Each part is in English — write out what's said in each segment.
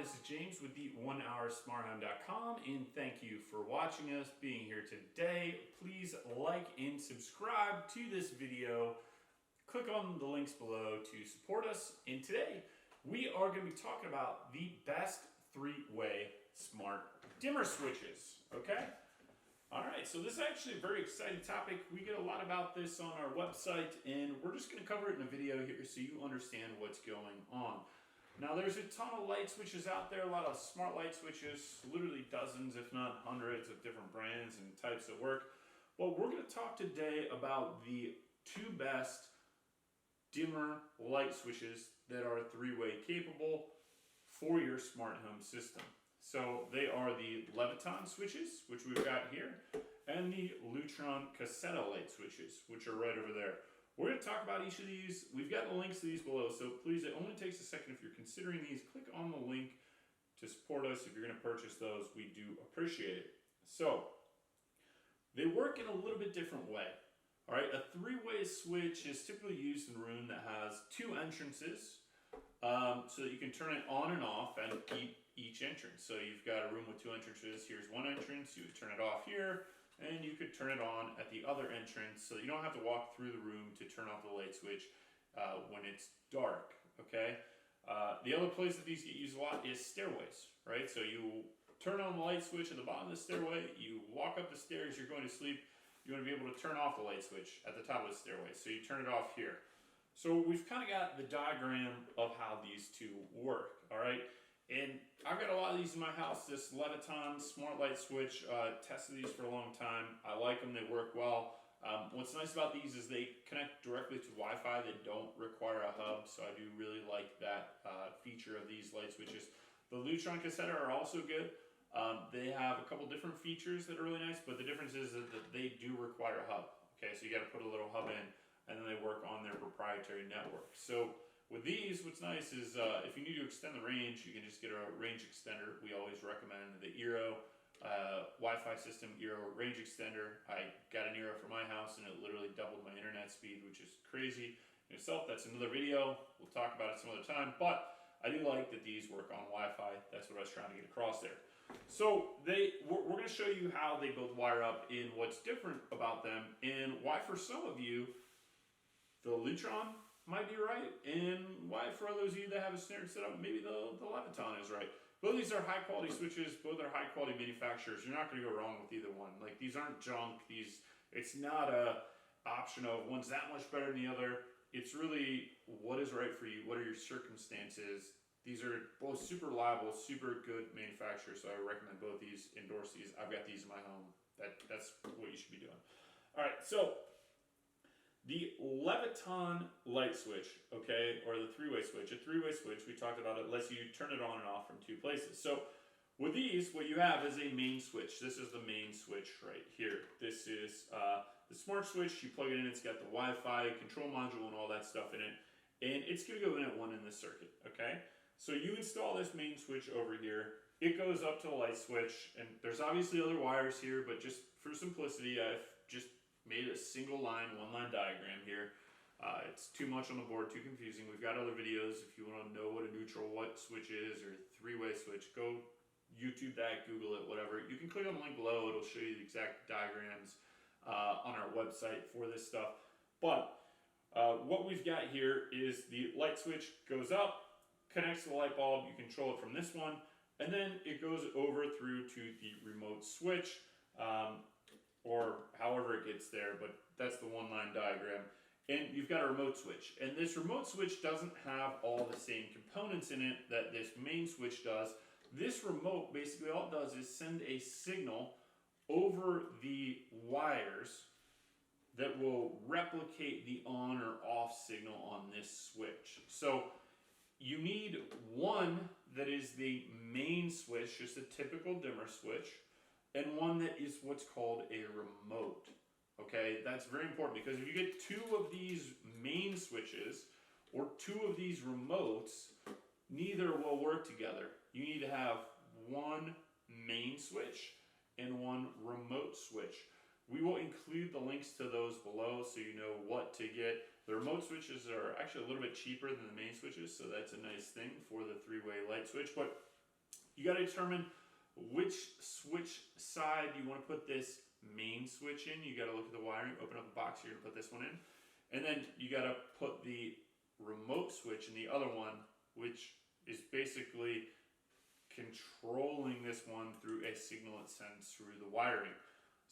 this is James with the 1hoursmarthome.com, and thank you for watching us, being here today. Please like and subscribe to this video. Click on the links below to support us. And today we are going to be talking about the best three-way smart dimmer switches. Okay? All right, so this is actually a very exciting topic. We get a lot about this on our website, and we're just going to cover it in a video here so you understand what's going on. Now, there's a ton of light switches out there, a lot of smart light switches, literally dozens, if not hundreds of different brands and types that work. Well, we're going to talk today about the two best dimmer light switches that are three-way capable for your smart home system. So they are the Leviton switches, which we've got here, and the Lutron cassette light switches, which are right over there. We're going to talk about each of these. We've got the links to these below, so please, it only takes a second if you're considering these. Click on the link to support us. If you're going to purchase those, we do appreciate it. So they work in a little bit different way. All right, a three-way switch is typically used in a room that has two entrances, so that you can turn it on and off at each entrance. So you've got a room with two entrances. Here's one entrance. You would turn it off here, and you could turn it on at the other entrance, so you don't have to walk through the room to turn off the light switch when it's dark. Okay. The other place that these get used a lot is stairways, right? So you turn on the light switch at the bottom of the stairway. You walk up the stairs. You're going to sleep. You want to be able to turn off the light switch at the top of the stairway, so you turn it off here. So we've kind of got the diagram of how these two work. All right. And I've got a lot of these in my house, this Leviton smart light switch. Tested these for a long time. I like them, they work well. What's nice about these is they connect directly to Wi-Fi. They don't require a hub, so I do really like that feature of these light switches. The Lutron cassette are also good. They have a couple different features that are really nice, but the difference is that they do require a hub. Okay, so you got to put a little hub in, and then they work on their proprietary network. So with these, what's nice is if you need to extend the range, you can just get a range extender. We always recommend the Eero Wi-Fi system, Eero range extender. I got an Eero for my house, and it literally doubled my internet speed, which is crazy in itself. That's another video. We'll talk about it some other time, but I do like that these work on Wi-Fi. That's what I was trying to get across there. So we're going to show you how they both wire up and what's different about them, and why for some of you, the Lutron might be right, and why for others of you that have a standard setup, maybe the Leviton is right. Both of these are high quality switches, both are high quality manufacturers. You're not going to go wrong with either one. Like, these aren't junk. It's not a option of one's that much better than the other. It's really what is right for you, what are your circumstances. These are both super reliable, super good manufacturers, so I recommend both these, endorse these. I've got these in my home. That's what you should be doing. All right, so the Leviton light switch, okay, or the three-way switch. A three-way switch, we talked about it, lets you turn it on and off from two places. So with these, what you have is a main switch. This is the main switch right here. This is the smart switch. You plug it in, it's got the Wi-Fi control module and all that stuff in it. And it's going to go in at one in the circuit, okay? So you install this main switch over here. It goes up to the light switch, and there's obviously other wires here, but just for simplicity, I've just made a single line, one line diagram here. It's too much on the board, too confusing. We've got other videos. If you want to know what a neutral light switch is or three-way switch, go YouTube that, Google it, whatever. You can click on the link below. It'll show you the exact diagrams on our website for this stuff. But what we've got here is the light switch goes up, connects to the light bulb. You control it from this one, and then it goes over through to the remote switch, or however it gets there, but that's the one-line diagram. And you've got a remote switch. And this remote switch doesn't have all the same components in it that this main switch does. This remote, basically all it does is send a signal over the wires that will replicate the on or off signal on this switch. So you need one that is the main switch, just a typical dimmer switch, and one that is what's called a remote. Okay, that's very important, because if you get two of these main switches or two of these remotes, neither will work together. You need to have one main switch and one remote switch. We will include the links to those below so you know what to get. The remote switches are actually a little bit cheaper than the main switches, so that's a nice thing for the three-way light switch. But You got to determine which switch side you want to put this main switch in. You got to look at the wiring, open up the box, you're going to put this one in. And then you got to put the remote switch in the other one, which is basically controlling this one through a signal it sends through the wiring.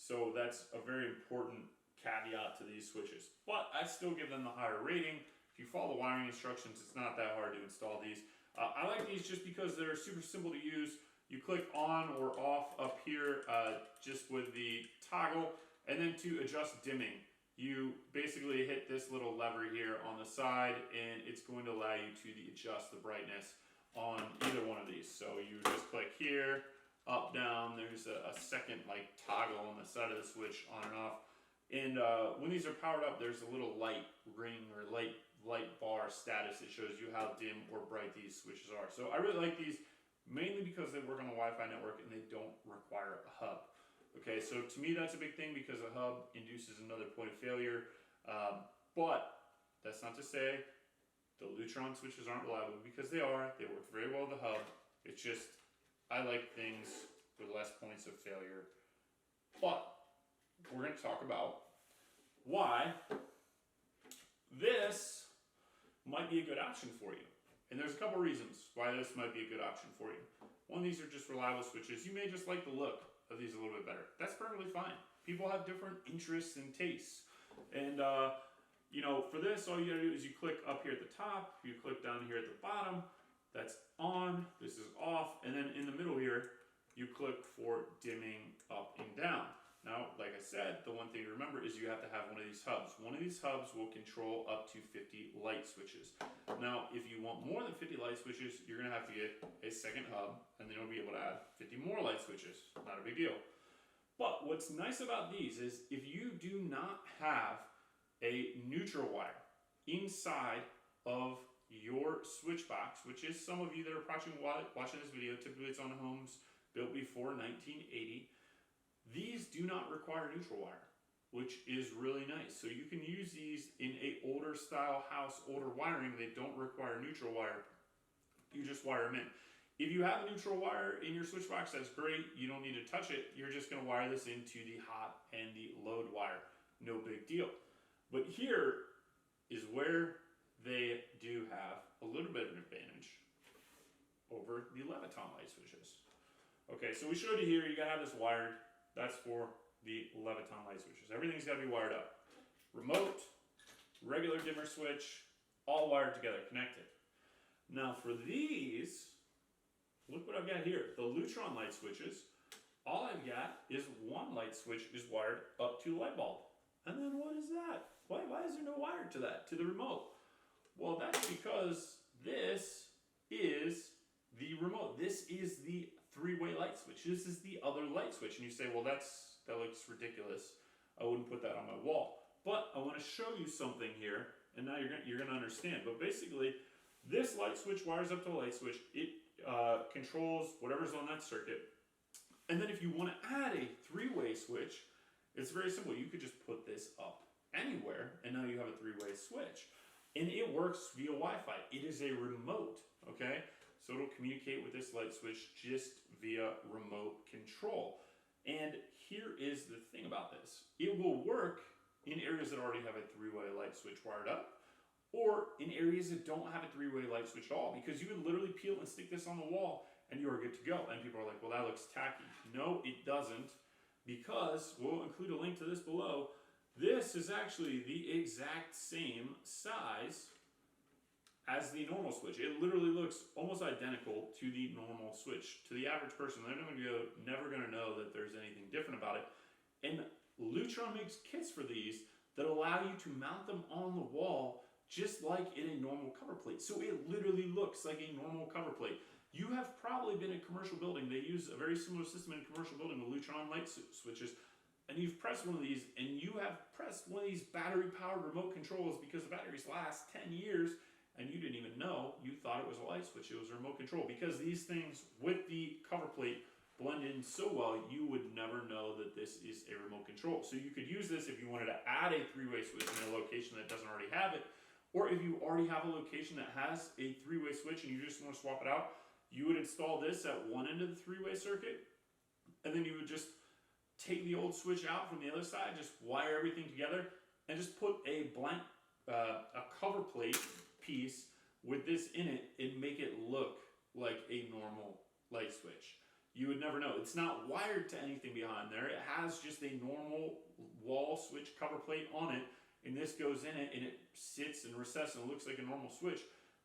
So that's a very important caveat to these switches. But I still give them the higher rating. If you follow the wiring instructions, it's not that hard to install these. I like these just because they're super simple to use. You click on or off up here just with the toggle, and then to adjust dimming, you basically hit this little lever here on the side, and it's going to allow you to adjust the brightness on either one of these. So you just click here, up, down. There's a second like toggle on the side of the switch, on and off. And when these are powered up, there's a little light ring or light bar status that shows you how dim or bright these switches are. So I really like these, mainly because they work on a Wi-Fi network and they don't require a hub. Okay, so to me that's a big thing because a hub induces another point of failure. But that's not to say the Lutron switches aren't reliable, because they are. They work very well with the hub. It's just, I like things with less points of failure. But we're going to talk about why this might be a good option for you. And there's a couple reasons why this might be a good option for you. One, these are just reliable switches. You may just like the look of these a little bit better. That's perfectly fine. People have different interests and tastes. And, you know, for this, all you gotta do is you click up here at the top, you click down here at the bottom, that's on, this is off, and then in the middle here, you click for dimming up and down. Now, like I said, the one thing to remember is you have to have one of these hubs. One of these hubs will control up to 50 light switches. Now, if you want more than 50 light switches, you're gonna have to get a second hub, and then you'll be able to add 50 more light switches. Not a big deal. But what's nice about these is if you do not have a neutral wire inside of your switch box, which is some of you that are watching this video, typically it's on homes built before 1980, these do not require neutral wire, which is really nice. So you can use these in a older style house, older wiring. They don't require neutral wire. You just wire them in. If you have a neutral wire in your switch box, that's great. You don't need to touch it. You're just going to wire this into the hot and the load wire. No big deal. But here is where they do have a little bit of an advantage over the Leviton light switches. Okay, so we showed you here, you gotta have this wired. That's for the Leviton light switches. Everything's gotta be wired up. Remote, regular dimmer switch, all wired together, connected. Now for these, look what I've got here. The Lutron light switches, all I've got is one light switch is wired up to the light bulb. And then what is that? Why is there no wire to that, to the remote? Well, that's because this is the remote. This is the three-way light switch. This is the other light switch. And you say, well, that looks ridiculous. I wouldn't put that on my wall. But I want to show you something here, and now you're gonna understand. But basically, this light switch wires up to the light switch. It controls whatever's on that circuit. And then if you want to add a three-way switch, it's very simple. You could just put this up anywhere, and now you have a three-way switch. And it works via Wi-Fi. It is a remote, okay? So it'll communicate with this light switch just via remote control. And here is the thing about this. It will work in areas that already have a three-way light switch wired up, or in areas that don't have a three-way light switch at all, because you can literally peel and stick this on the wall, and you are good to go. And people are like, well, that looks tacky. No, it doesn't, because we'll include a link to this below. This is actually the exact same size as the normal switch. It literally looks almost identical to the normal switch. To the average person, they're never going to know that there's anything different about it. And Lutron makes kits for these that allow you to mount them on the wall just like in a normal cover plate. So it literally looks like a normal cover plate. You have probably been in a commercial building. They use a very similar system in a commercial building with Lutron light switches. And you've pressed one of these, and you have pressed one of these battery-powered remote controls because the batteries last 10 years, and you didn't even know. You thought it was a light switch. It was a remote control. Because these things with the cover plate blend in so well, you would never know that this is a remote control. So you could use this if you wanted to add a three-way switch in a location that doesn't already have it, or if you already have a location that has a three-way switch and you just want to swap it out, You would install this at one end of the three-way circuit, and then you would just take the old switch out from the other side, just wire everything together, and just put a blank, a cover plate piece with this in it, and make it look like a normal light switch. You would never know. It's not wired to anything behind there. It has just a normal wall switch cover plate on it, and this goes in it, and it sits and recesses and looks like a normal switch,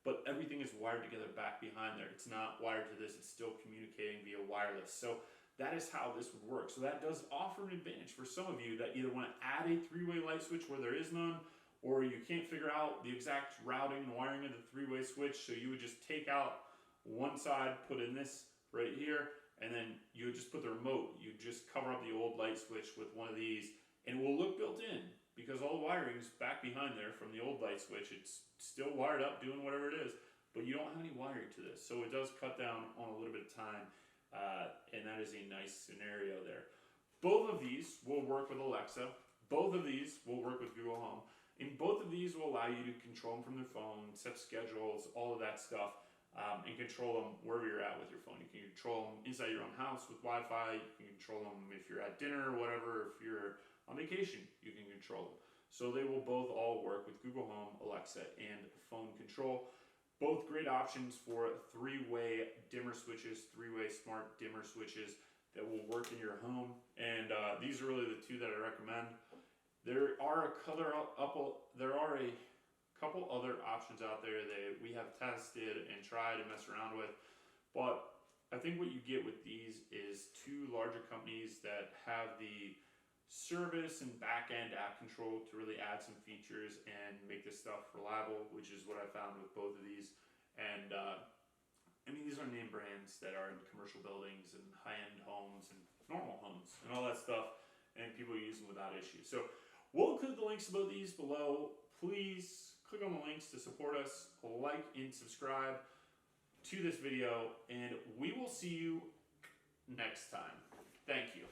but everything is wired together back behind there. It's not wired to this. It's still communicating via wireless. So that is how this would work. So that does offer an advantage for some of you that either want to add a three-way light switch where there is none, or you can't figure out the exact routing and wiring of the three-way switch, so you would just take out one side, put in this right here, and then you would just put the remote. You just cover up the old light switch with one of these, and it will look built in because all the wiring's back behind there from the old light switch. It's still wired up, doing whatever it is, but you don't have any wiring to this, so it does cut down on a little bit of time, and that is a nice scenario there. Both of these will work with Alexa. Both of these will work with Google Home. And both of these will allow you to control them from your phone, set schedules, all of that stuff, and control them wherever you're at with your phone. You can control them inside your own house with Wi-Fi. You can control them if you're at dinner or whatever. If you're on vacation, you can control them. So they will both all work with Google Home, Alexa, and phone control. Both great options for three-way dimmer switches, three-way smart dimmer switches that will work in your home. And these are really the two that I recommend. There are a couple other options out there that we have tested and tried and messed around with, but I think what you get with these is two larger companies that have the service and back-end app control to really add some features and make this stuff reliable, which is what I found with both of these. And I mean, these are name brands that are in commercial buildings and high-end homes and normal homes and all that stuff, and people use them without issue. So we'll include the links about these below. Please click on the links to support us, like and subscribe to this video, and we will see you next time. Thank you.